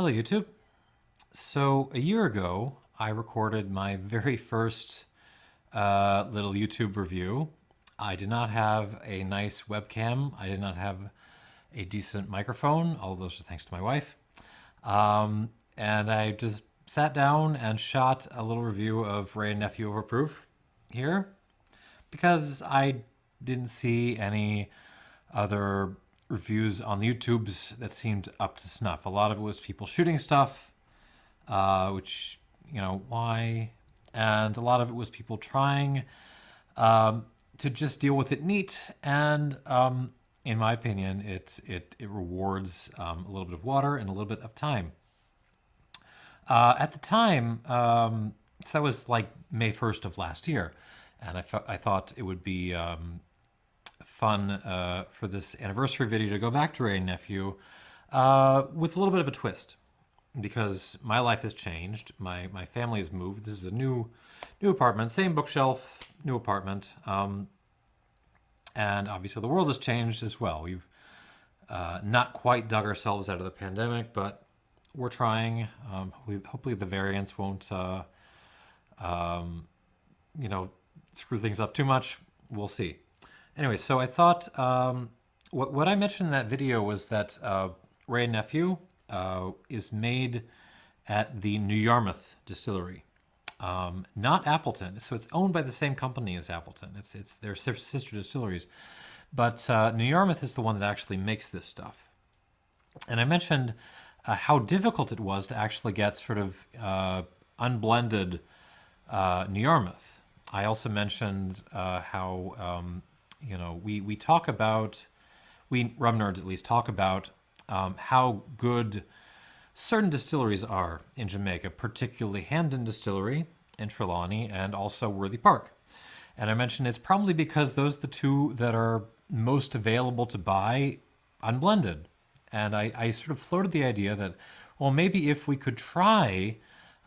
Hello, YouTube. So a year ago, I recorded my very first little YouTube review. I did not have a nice webcam. I did not have a decent microphone. All those are thanks to my wife. And I just sat down and shot a little review of Wray and Nephew Overproof here because I didn't see any other reviews on the YouTubes that seemed up to snuff. A lot of it was people shooting stuff, which, why? And a lot of it was people trying to just deal with it neat. And in my opinion, it rewards a little bit of water and a little bit of time. At the time, so that was like May 1st of last year, and I thought it would be fun for this anniversary video to go back to Wray and Nephew with a little bit of a twist, because my life has changed. My family has moved. This is a new apartment, same bookshelf, new apartment, and obviously the world has changed as well. We've not quite dug ourselves out of the pandemic, but we're trying. Hopefully the variants won't screw things up too much. We'll see. Anyway, so I thought what I mentioned in that video was that Wray and Nephew is made at the New Yarmouth distillery, not Appleton. So it's owned by the same company as Appleton. It's their sister distilleries, but New Yarmouth is the one that actually makes this stuff. And I mentioned how difficult it was to actually get sort of unblended New Yarmouth. I also mentioned how we talk about, we rum nerds at least talk about how good certain distilleries are in Jamaica, particularly Hamden Distillery in Trelawney and also Worthy Park. And I mentioned it's probably because those are the two that are most available to buy unblended. And I sort of floated the idea that, well, maybe if we could try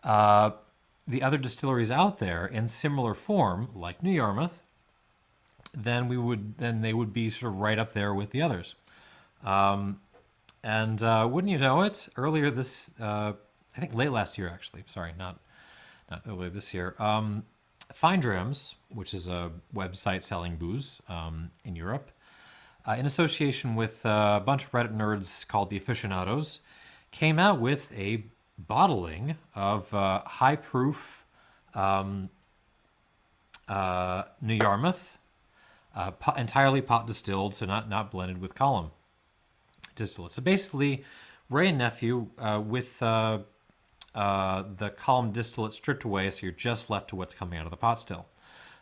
the other distilleries out there in similar form, like New Yarmouth, then they would be sort of right up there with the others. And wouldn't you know it, earlier this, I think late last year actually, sorry, not earlier this year, Fine Drams, which is a website selling booze in Europe, in association with a bunch of Reddit nerds called the Aficionados, came out with a bottling of high-proof New Yarmouth, entirely pot distilled, so not blended with column distillate. So basically, Wray and Nephew with the column distillate stripped away, so you're just left to what's coming out of the pot still.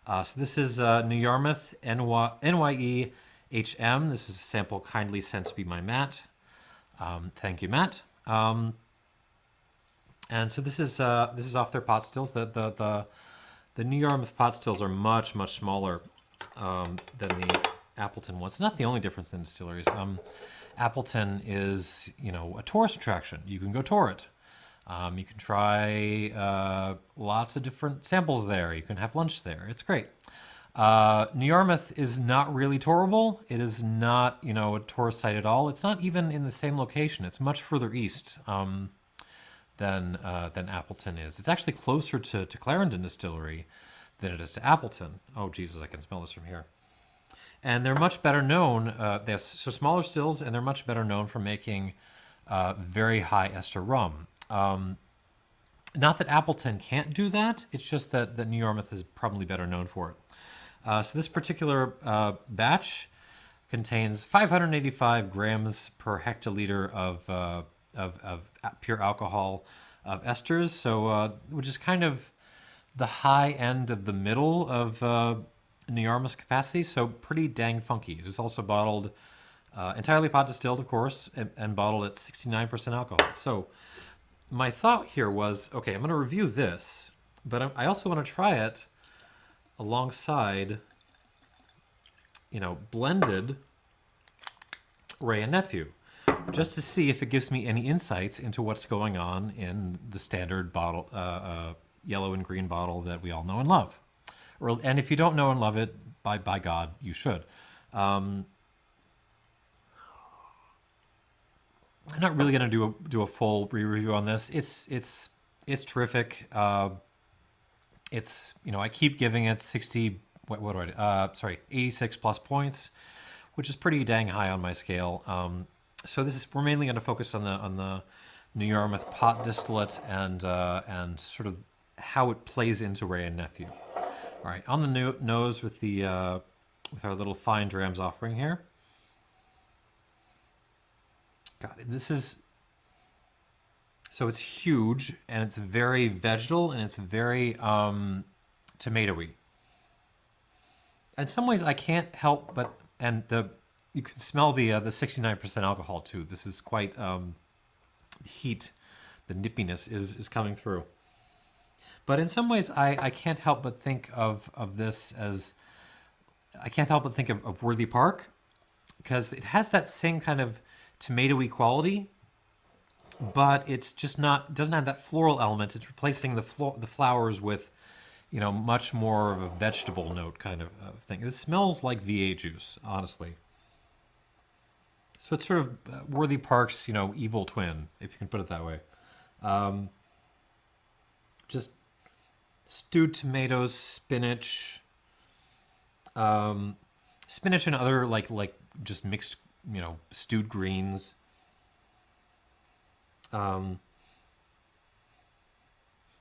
So this is New Yarmouth NYE HM. This is a sample kindly sent to me by Matt. Thank you, Matt. And so this is off their pot stills. The New Yarmouth pot stills are much smaller than the Appleton ones. It's not the only difference in distilleries. Appleton is, a tourist attraction. You can go tour it. You can try lots of different samples there. You can have lunch there. It's great. New Yarmouth is not really tourable. It is not, a tourist site at all. It's not even in the same location. It's much further east than Appleton is. It's actually closer to Clarendon Distillery than it is to Appleton. Oh, Jesus, I can smell this from here. And they're much better known. They have smaller stills, and they're much better known for making very high ester rum. Not that Appleton can't do that. It's just that New Yarmouth is probably better known for it. So this particular batch contains 585 grams per hectoliter of pure alcohol of esters. So which is kind of the high end of the middle of New Yarmouth's capacity, so pretty dang funky. It is also bottled, entirely pot distilled, of course, and bottled at 69% alcohol. So my thought here was, okay, I'm going to review this, but I also want to try it alongside, blended Wray and Nephew, just to see if it gives me any insights into what's going on in the standard bottle, yellow and green bottle that we all know and love. And if you don't know and love it, by God, you should. I'm not really gonna do a full re-review on this. It's terrific. It's, I keep giving it 60. What do I? Sorry, 86 plus points, which is pretty dang high on my scale. So we're mainly going to focus on the New Yarmouth pot distillate and sort of how it plays into Wray and Nephew. All right, on the nose with with our little Fine Drams offering here. God, so it's huge and it's very vegetal and it's very tomatoey. In some ways, I can't help but you can smell the 69% alcohol too. This is quite heat, the nippiness is coming through. But in some ways, I can't help but think of this as I can't help but think of Worthy Park because it has that same kind of tomatoey quality, but it's just doesn't have that floral element. It's replacing the flowers with much more of a vegetable note kind of thing. It smells like V8 juice, honestly. So it's sort of Worthy Park's, evil twin, if you can put it that way. Just stewed tomatoes, spinach, spinach and other like just mixed, stewed greens. And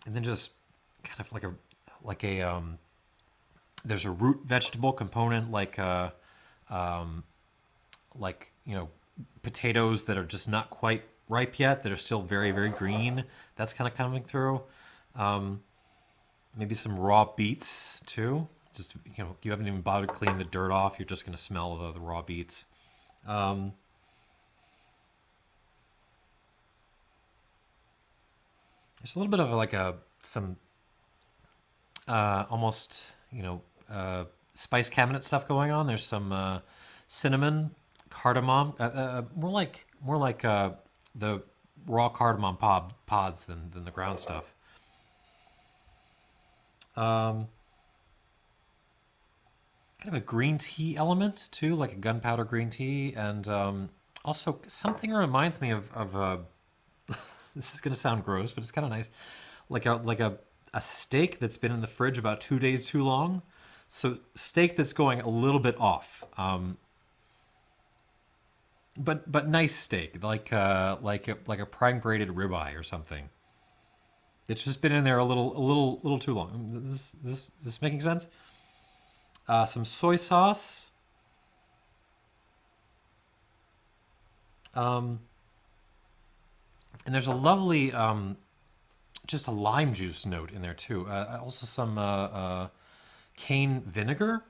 then just kind of like a there's a root vegetable component like potatoes that are just not quite ripe yet that are still very, very green. That's kind of coming through. Maybe some raw beets too. Just you haven't even bothered cleaning the dirt off. You're just going to smell the raw beets. There's a little bit of some almost spice cabinet stuff going on. There's some cinnamon, cardamom, more like the raw cardamom pods than the ground stuff. Kind of a green tea element too, like a gunpowder green tea, and also something reminds me of this is gonna sound gross, but it's kind of nice, like a steak that's been in the fridge about 2 days too long. So steak that's going a little bit off, but nice steak, like a prime braided ribeye or something. It's just been in there a little too long. This making sense? Some soy sauce. And there's a lovely, just a lime juice note in there too. Also some cane vinegar.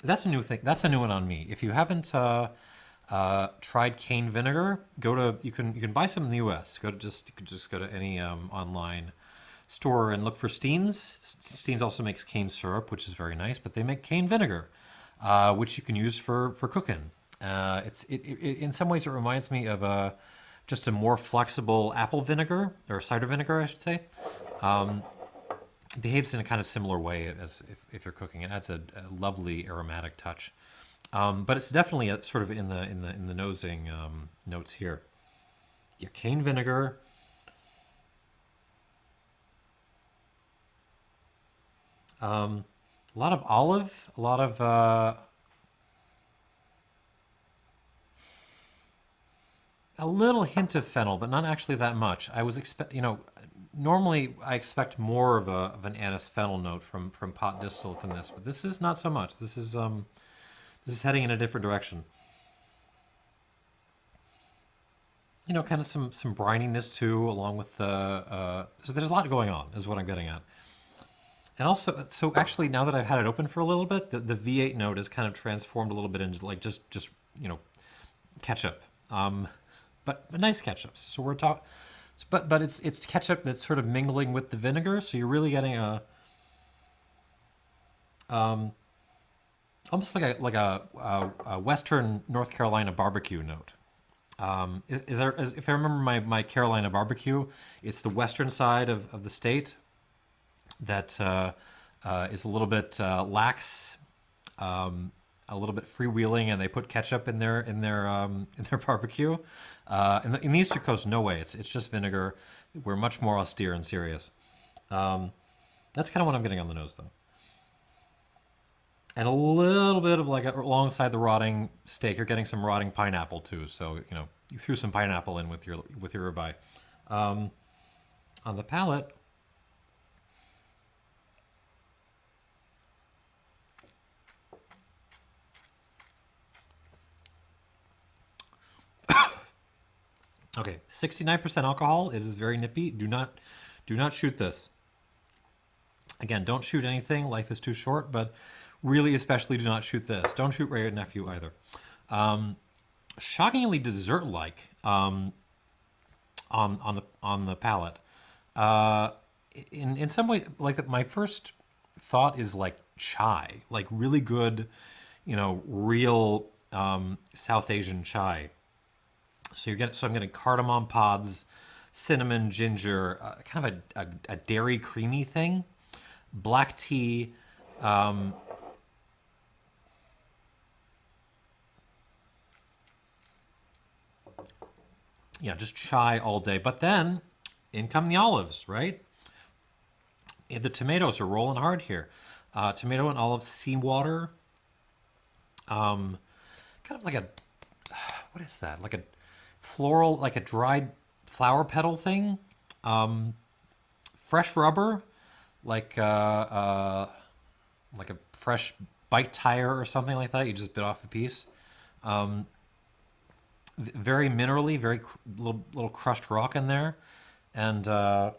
That's a new thing. That's a new one on me. If you haven't tried cane vinegar, you can buy some in the U.S. You could just go to any online store and look for Steen's. Steen's also makes cane syrup, which is very nice, but they make cane vinegar, which you can use for cooking. In some ways it reminds me of just a more flexible apple vinegar or cider vinegar, I should say. It behaves in a kind of similar way as if you're cooking. It adds a lovely aromatic touch, but it's definitely sort of in the nosing notes here. Yeah, cane vinegar. A lot of olive, a lot of a little hint of fennel, but not actually that much. I was normally I expect more of an anise fennel note from pot distillate than this, but this is not so much. This is heading in a different direction. Kind of some brininess too, along with so there's a lot going on, is what I'm getting at. And also, so actually, now that I've had it open for a little bit, the V8 note is kind of transformed a little bit into like just ketchup, but nice ketchup. So we're talking, but it's ketchup that's sort of mingling with the vinegar, so you're really getting a almost like a Western North Carolina barbecue note. If I remember my Carolina barbecue, it's the western side of the state that is a little bit lax, a little bit freewheeling, and they put ketchup in their barbecue. In the Eastern Coast, no way. It's just vinegar. We're much more austere and serious. That's kind of what I'm getting on the nose, though. And a little bit of alongside the rotting steak, you're getting some rotting pineapple too. So you threw some pineapple in with your ribeye. On the palate, okay, 69% alcohol. It is very nippy. Do not shoot this. Again, don't shoot anything. Life is too short, but really, especially do not shoot this. Don't shoot Wray and Nephew either. Shockingly dessert-like on the palate. In some way, my first thought is like chai, like really good, real South Asian chai. So I'm getting cardamom pods, cinnamon, ginger, kind of a dairy creamy thing, black tea. Yeah, just chai all day. But then in come the olives, right? The tomatoes are rolling hard here. Tomato and olive seawater. Kind of like what is that? Like a floral, like a dried flower petal thing. Fresh rubber, like a fresh bike tire or something like that. You just bit off a piece. Very minerally, very little crushed rock in there, and and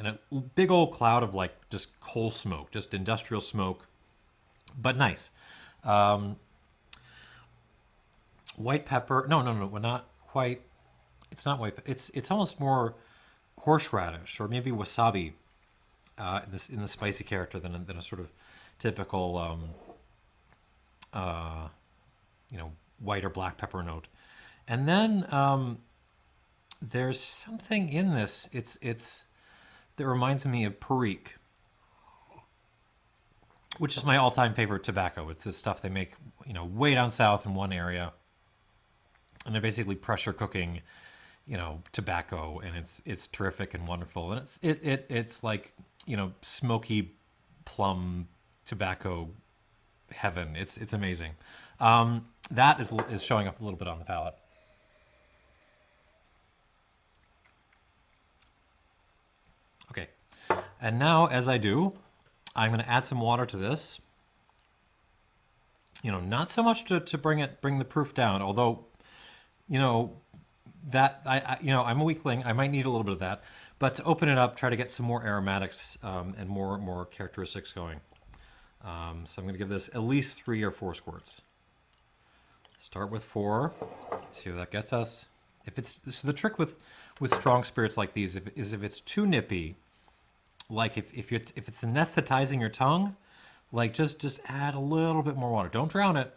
a big old cloud of just coal smoke, just industrial smoke, but nice. White pepper? No, we're not quite. It's not white. It's almost more horseradish or maybe wasabi in the spicy character than a sort of typical, white or black pepper note. And then there's something in this. It's that reminds me of Perique, which is my all-time favorite tobacco. It's this stuff they make, way down south in one area, and they're basically pressure cooking, tobacco, and it's terrific and wonderful. And it's like, smoky plum tobacco heaven. It's amazing. That is showing up a little bit on the palate. Okay, and now as I do, I'm going to add some water to this. Not so much to bring the proof down, although, that I'm a weakling. I might need a little bit of that, but to open it up, try to get some more aromatics and more characteristics going. So I'm going to give this at least 3 or 4 squirts. Start with 4. See where that gets us. So the trick with strong spirits like these is if it's too nippy, like if it's anesthetizing your tongue, just add a little bit more water. Don't drown it,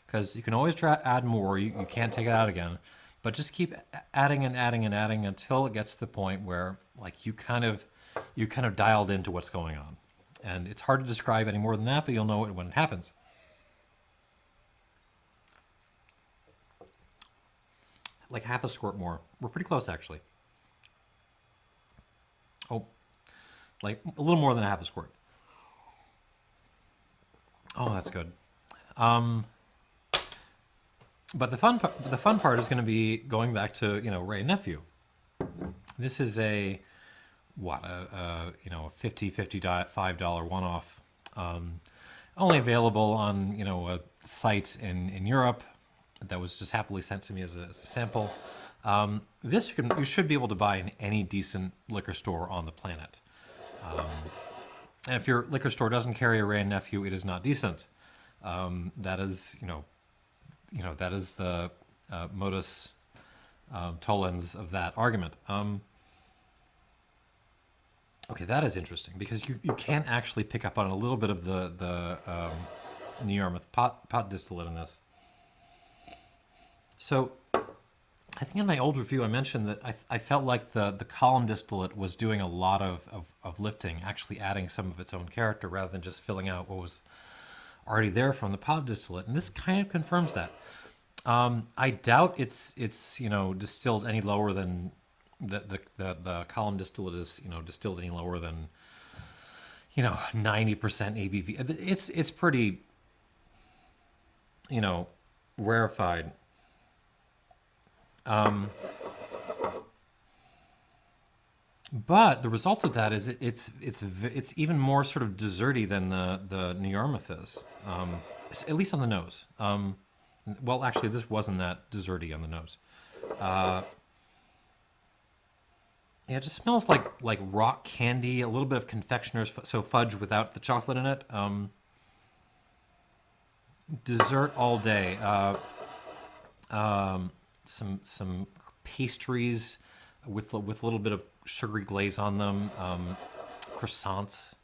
because you can always add more. You can't take it out again, but just keep adding and adding and adding until it gets to the point where you kind of dialed into what's going on. And it's hard to describe any more than that, but you'll know it when it happens. Like half a squirt more. We're pretty close, actually. Oh, like a little more than a half a squirt. Oh, that's good. But the fun part is going to be going back to Wray and Nephew. This is a $55 one-off, only available on a site in Europe that was just happily sent to me as a sample. This you should be able to buy in any decent liquor store on the planet. And if your liquor store doesn't carry a Wray and Nephew, it is not decent. That is that is the modus tollens of that argument. Okay, that is interesting, because you can actually pick up on a little bit of the New Yarmouth pot distillate in this. So I think in my old review I mentioned that I felt like the column distillate was doing a lot of lifting, actually adding some of its own character rather than just filling out what was already there from the pot distillate, and this kind of confirms that. I doubt it's distilled any lower than the column distillate is distilled any lower than 90% ABV. It's pretty rarefied. But the result of that is it's even more sort of desserty than the New Yarmouth is, at least on the nose. Well, actually, this wasn't that desserty on the nose. Yeah, it just smells like rock candy, a little bit of confectioner's, so fudge without the chocolate in it. Dessert all day. Some pastries with a little bit of sugary glaze on them. Croissants.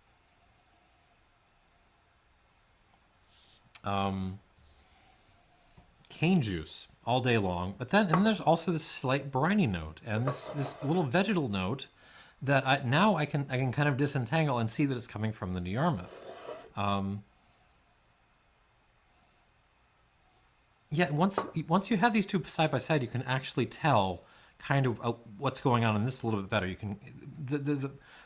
Cane juice all day long, but then there's also this slight briny note and this little vegetal note that I can kind of disentangle and see that it's coming from the New Yarmouth. Yeah, once you have these two side by side, you can actually tell kind of what's going on in this a little bit better. You can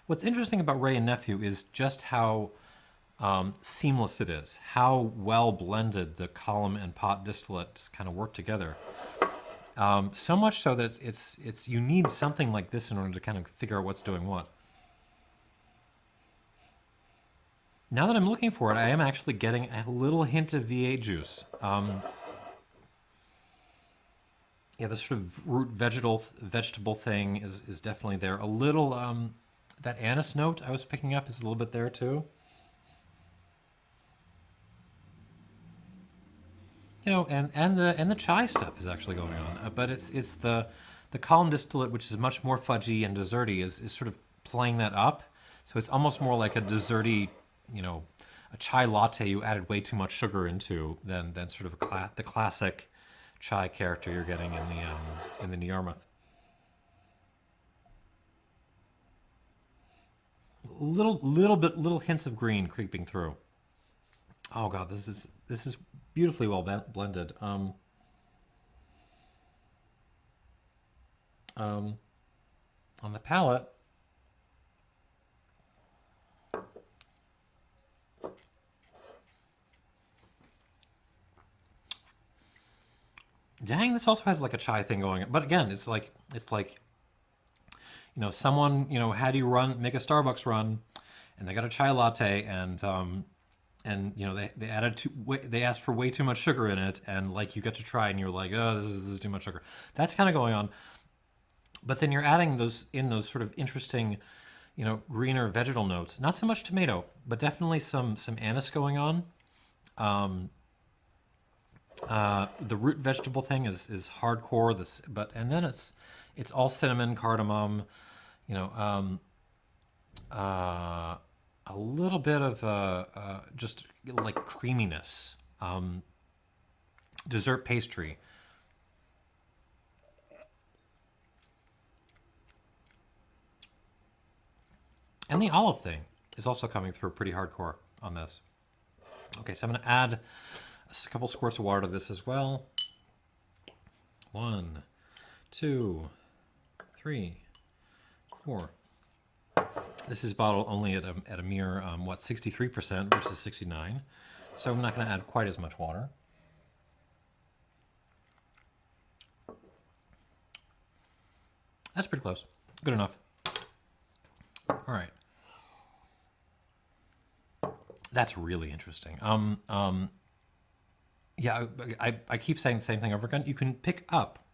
what's interesting about Wray and Nephew is just how seamless it is, how well blended the column and pot distillates kind of work together. So much so that it's you need something like this in order to kind of figure out what's doing what. Now that I'm looking for it, I am actually getting a little hint of V8 juice. Yeah, this sort of root vegetable thing is definitely there. A little that anise note I was picking up is a little bit there too. And the chai stuff is actually going on, but it's the column distillate, which is much more fudgy and desserty, is sort of playing that up. So it's almost more like a desserty, a chai latte you added way too much sugar into than sort of the classic chai character you're getting in the New Yarmouth. Little hints of green creeping through. Oh god, this is beautifully well blended. On the palate, dang, this also has like a chai thing going on. But again, it's like someone had you make a Starbucks run, and they got a chai latte, and they asked for way too much sugar in it, and like you get to try, and you're like, oh, this is too much sugar. That's kind of going on. But then you're adding those sort of interesting, greener vegetal notes. Not so much tomato, but definitely some anise going on. The root vegetable thing is hardcore. And then it's all cinnamon, cardamom, a little bit of just like creaminess, dessert pastry. And the olive thing is also coming through pretty hardcore on this. Okay, so I'm going to add a couple squirts of water to this as well. 1, 2, 3, 4. This is bottled only at a mere 63% versus 69, so I'm not going to add quite as much water. That's pretty close. Good enough. All right. That's really interesting. Yeah, I keep saying the same thing over again. You can pick up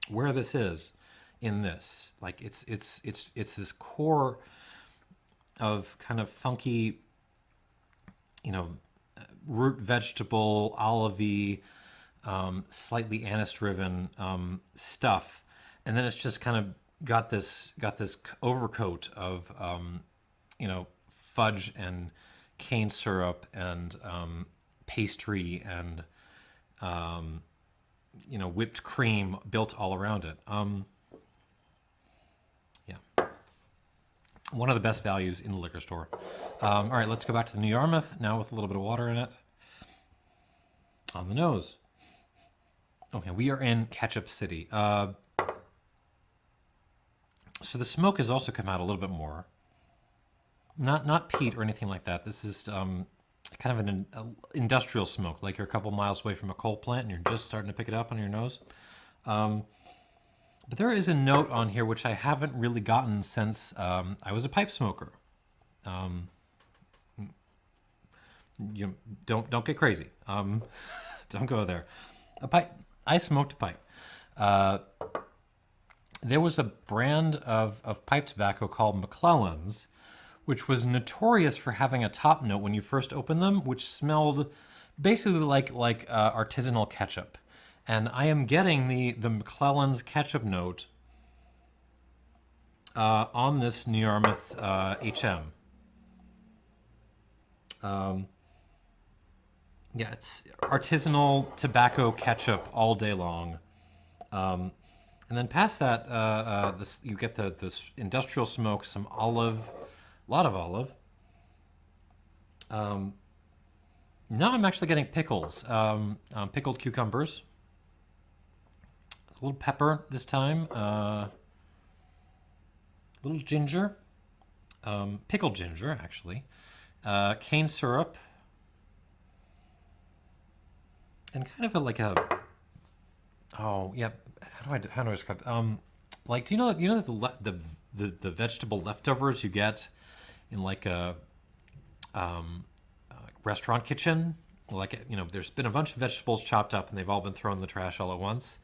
where this is in this. Like it's this core of kind of funky, root vegetable, olivey, slightly anise-driven stuff, and then it's just kind of got this overcoat of fudge and cane syrup and pastry and whipped cream built all around it. Yeah, one of the best values in the liquor store. All right, let's go back to the New Yarmouth now with a little bit of water in it. On the nose. Okay, we are in Ketchup City. So the smoke has also come out a little bit more. Not peat or anything like that. This is kind of an industrial smoke, like you're a couple miles away from a coal plant and you're just starting to pick it up on your nose. But there is a note on here which I haven't really gotten since I was a pipe smoker. You don't get crazy. Don't go there. A pipe. I smoked a pipe. There was a brand of pipe tobacco called McClellan's, which was notorious for having a top note when you first opened them, which smelled basically like artisanal ketchup. And I am getting the McClellan's ketchup note on this New Yarmouth HM. Yeah, it's artisanal tobacco ketchup all day long. And then past that, you get this industrial smoke, some olive, a lot of olive. Now I'm actually getting pickles, pickled cucumbers, a little pepper this time, a little ginger, pickled ginger actually, cane syrup, and kind of oh yeah, how do I describe it? Like, do you know the vegetable leftovers you get in like a restaurant kitchen? Like, you know, there's been a bunch of vegetables chopped up and they've all been thrown in the trash all at once.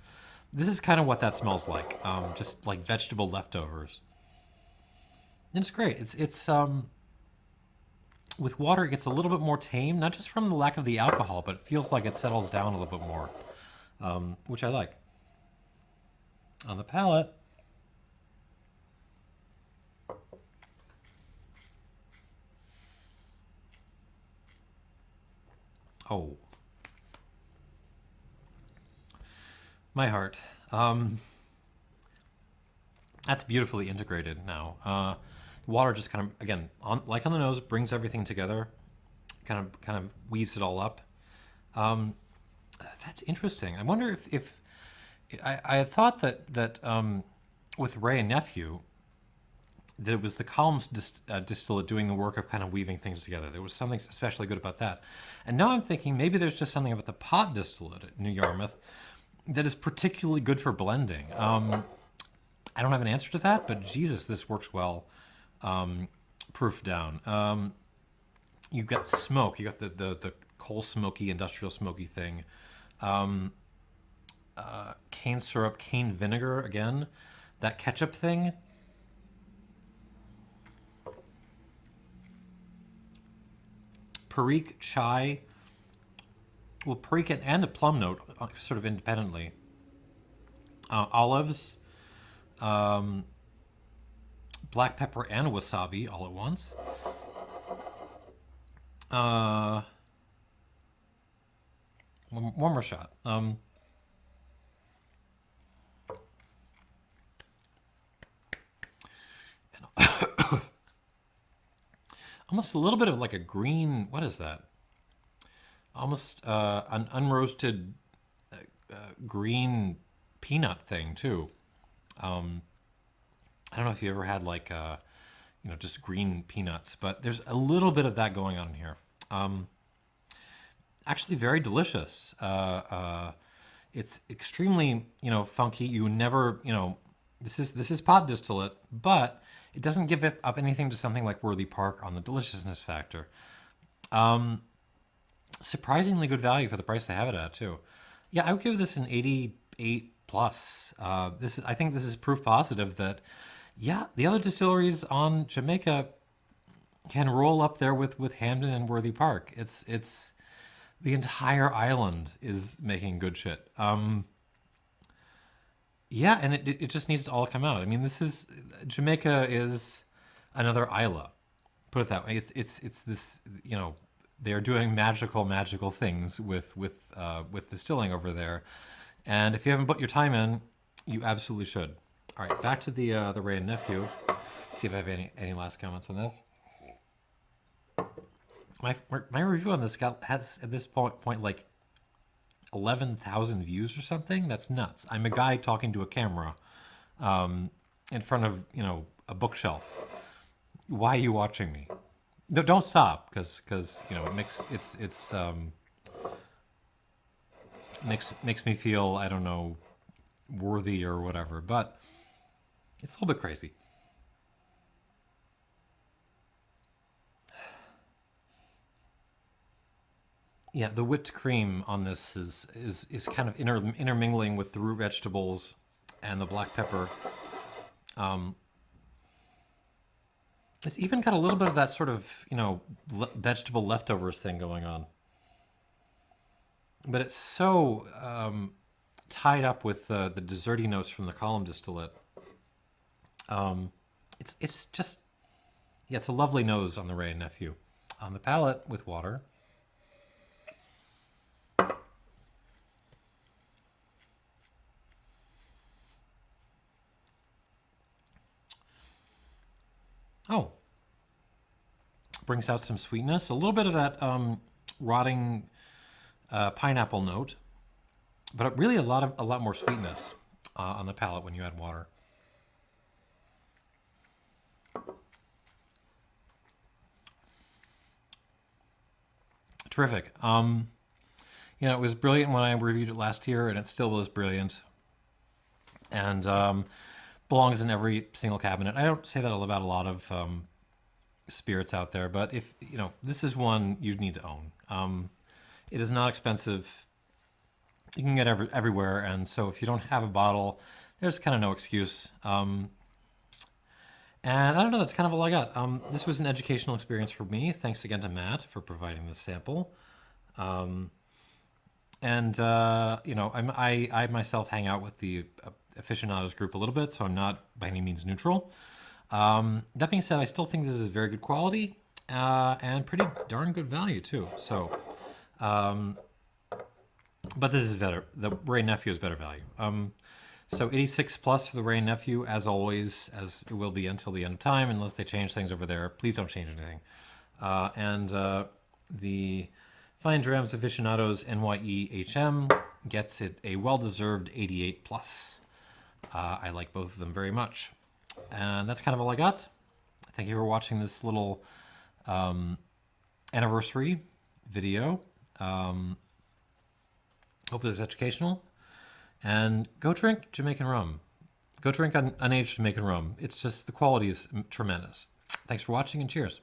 This is kind of what that smells like, just like vegetable leftovers. And it's great. It's with water, it gets a little bit more tame, not just from the lack of the alcohol, but it feels like it settles down a little bit more, which I like. On the palate, oh, my heart. That's beautifully integrated now. The water just kind of, again, like on the nose, brings everything together, kind of weaves it all up. That's interesting. I wonder if I had thought that with Wray and Nephew, that it was the columns distillate doing the work of kind of weaving things together. There was something especially good about that. And now I'm thinking maybe there's just something about the pot distillate at New Yarmouth that is particularly good for blending. I don't have an answer to that, but Jesus, this works well. Proof down. You got smoke. You got the coal smoky, industrial smoky thing. Cane syrup, cane vinegar again. That ketchup thing. Perique, chai. Well, perique and a plum note, sort of independently. Olives. Black pepper and wasabi all at once. One more shot. Almost a little bit of like a green, what is that? Almost an unroasted green peanut thing too. I don't know if you ever had like, just green peanuts, but there's a little bit of that going on here. Actually very delicious. It's extremely, funky. You never, this is pot distillate, but it doesn't give up anything to something like Worthy Park on the deliciousness factor. Surprisingly good value for the price they have it at too. Yeah, I would give this an 88 plus. I think this is proof positive that, yeah, the other distilleries on Jamaica can roll up there with Hamden and Worthy Park. It's the entire island is making good shit. Yeah, and it just needs to all come out. I mean, Jamaica is another hLaa. Put it that way. It's this, they are doing magical things with distilling over there. And if you haven't put your time in, you absolutely should. All right, back to the Wray and Nephew. See if I have any last comments on this. my review on this has at this point like 11,000 views or something. That's nuts. I'm a guy talking to a camera in front of a bookshelf. Why are you watching me? No, don't stop, because it makes me feel, I don't know, worthy or whatever. But it's a little bit crazy. Yeah, the whipped cream on this is kind of intermingling with the root vegetables and the black pepper. It's even got a little bit of that sort of, vegetable leftovers thing going on. But it's so tied up with the desserty notes from the column distillate. It's just, yeah, it's a lovely nose on the Wray and Nephew. On the palate with water. Oh, brings out some sweetness, a little bit of that rotting pineapple note, but really a lot more sweetness on the palate when you add water. Terrific. It was brilliant when I reviewed it last year, and it still was brilliant. And belongs in every single cabinet. I don't say that about a lot of spirits out there, but if this is one you need to own. It is not expensive. You can get everywhere, and so if you don't have a bottle, there's kind of no excuse. And I don't know, that's kind of all I got. This was an educational experience for me. Thanks again to Matt for providing this sample. I myself hang out with the Aficionados group a little bit, so I'm not by any means neutral. That being said, I still think this is very good quality and pretty darn good value too. So, but this is better. The Wray Nephew is better value. So 86 plus for the Wray Nephew, as always, as it will be until the end of time, unless they change things over there. Please don't change anything. The Fine Drams Aficionados NYE HM gets it a well-deserved 88 plus. I like both of them very much. And that's kind of all I got. Thank you for watching this little anniversary video. Hope this is educational. And go drink Jamaican rum. Go drink unaged Jamaican rum. It's just, the quality is tremendous. Thanks for watching, and cheers.